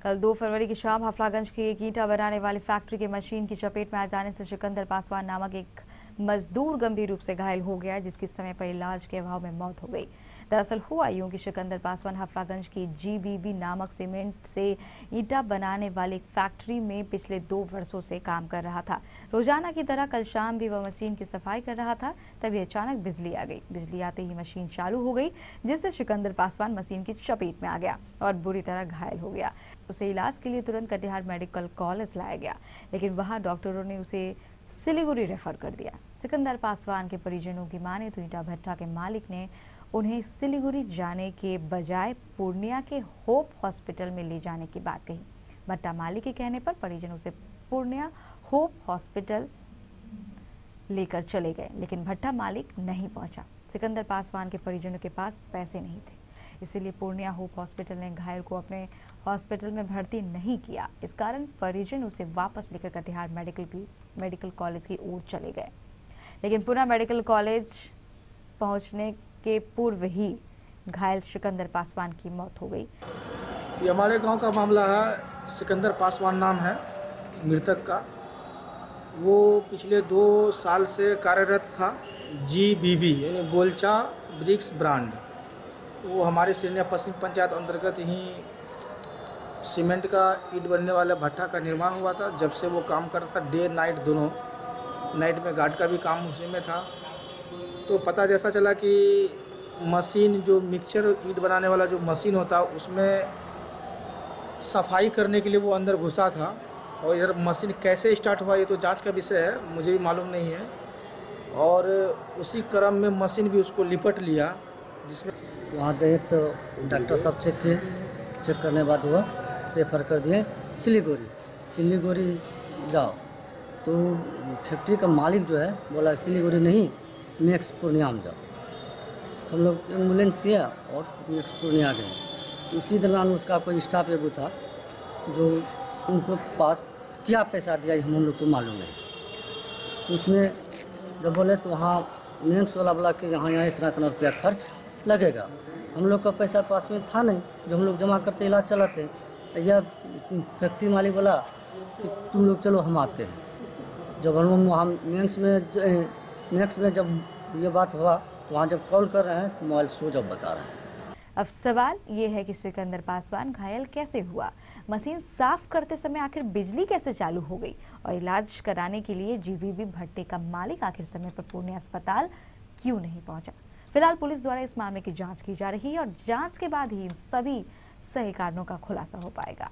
कल 2 फरवरी की शाम हफलागंज की एक ईंटा बनाने वाली फैक्ट्री के मशीन की चपेट में आ जाने से सिकंदर पासवान नामक एक मजदूर गंभीर रूप से घायल हो गया, जिसकी समय पर इलाज के अभाव में मौत हो गई। दरअसल हुआ यूं कि सिकंदर पासवान हफलागंज की जीबीबी नामक सीमेंट से ईंटा बनाने वाली एक फैक्ट्री में पिछले 2 वर्षों से काम कर रहा था। रोजाना की तरह कल शाम भी वह मशीन की सफाई कर रहा था, तभी अचानक बिजली आ गई। बिजली आते ही मशीन चालू हो गई, जिससे सिकंदर पासवान मशीन की चपेट में आ गया और बुरी तरह घायल हो गया। उसे इलाज के लिए तुरंत कटिहार मेडिकल कॉलेज लाया गया, लेकिन वहां डॉक्टरों ने उसे सिलीगुड़ी रेफर कर दिया। सिकंदर पासवान के परिजनों की माने तो ईंटा भट्टा के मालिक ने उन्हें सिलीगुड़ी जाने के बजाय पूर्णिया के होप हॉस्पिटल में ले जाने की बात कही। भट्टा मालिक के कहने पर परिजन उसे पूर्णिया होप हॉस्पिटल लेकर चले गए, लेकिन भट्टा मालिक नहीं पहुंचा। सिकंदर पासवान के परिजनों के पास पैसे नहीं थे, इसीलिए पूर्णिया होप हॉस्पिटल ने घायल को अपने हॉस्पिटल में भर्ती नहीं किया। इस कारण परिजन उसे वापस लेकर कटिहार मेडिकल कॉलेज की ओर चले गए, लेकिन पूना मेडिकल कॉलेज पहुंचने के पूर्व ही घायल सिकंदर पासवान की मौत हो गई। ये हमारे गांव का मामला है। सिकंदर पासवान नाम है मृतक का। वो पिछले 2 साल से कार्यरत था जीबीबी यानी गोलचा ब्रिक्स ब्रांड। वो हमारे सिरनिया पश्चिम पंचायत अंतर्गत ही सीमेंट का ईंट बनने वाला भट्टा का निर्माण हुआ था। जब से वो काम कर रहा था, डे नाइट दोनों, नाइट में गार्ड का भी काम उसी में था। तो पता जैसा चला कि मशीन जो मिक्सचर ईंट बनाने वाला जो मशीन होता है, उसमें सफाई करने के लिए वो अंदर घुसा था। और इधर मशीन कैसे स्टार्ट हुआ ये तो जांच का विषय है, मुझे भी मालूम नहीं है। और उसी क्रम में मशीन भी उसको लिपट लिया, जिसमें वहाँ गए तो डॉक्टर साहब चेक करने बाद हुआ रेफ़र कर दिए सिलीगुड़ी जाओ। तो फैक्ट्री का मालिक जो है बोला सिलीगुड़ी नहीं, मैक्स पूर्णिया में जाओ। तो हम लोग एम्बुलेंस किया और मैक्स पूर्णिया गए। तो उसी दरमियान उसका कोई स्टाफ एगो था जो उनको पास क्या पैसा दिया हम लोग को मालूम नहीं। तो उसमें जब बोले तो वहाँ मैक्स वाला बोला कि यहाँ इतना रुपया खर्च लगेगा। हम लोग का पैसा पास में था नहीं, जो हम लोग जमा करते इलाज चलाते। या फैक्ट्री मालिक बोला कि तुम लोग चलो हम आते हैं। जब हम वहाँ मैक्स में जब ये बात हुआ तो वहाँ जब कॉल कर रहे हैं तो मोबाइल स्विच ऑफ बता रहे हैं। अब सवाल ये है कि सिकंदर पासवान घायल कैसे हुआ, मशीन साफ करते समय आखिर बिजली कैसे चालू हो गई, और इलाज कराने के लिए जीबीबी भट्टे का मालिक आखिर समय पर पूर्णिया अस्पताल क्यों नहीं पहुंचा। फिलहाल पुलिस द्वारा इस मामले की जांच की जा रही है और जांच के बाद ही इन सभी सही कारणों का खुलासा हो पाएगा।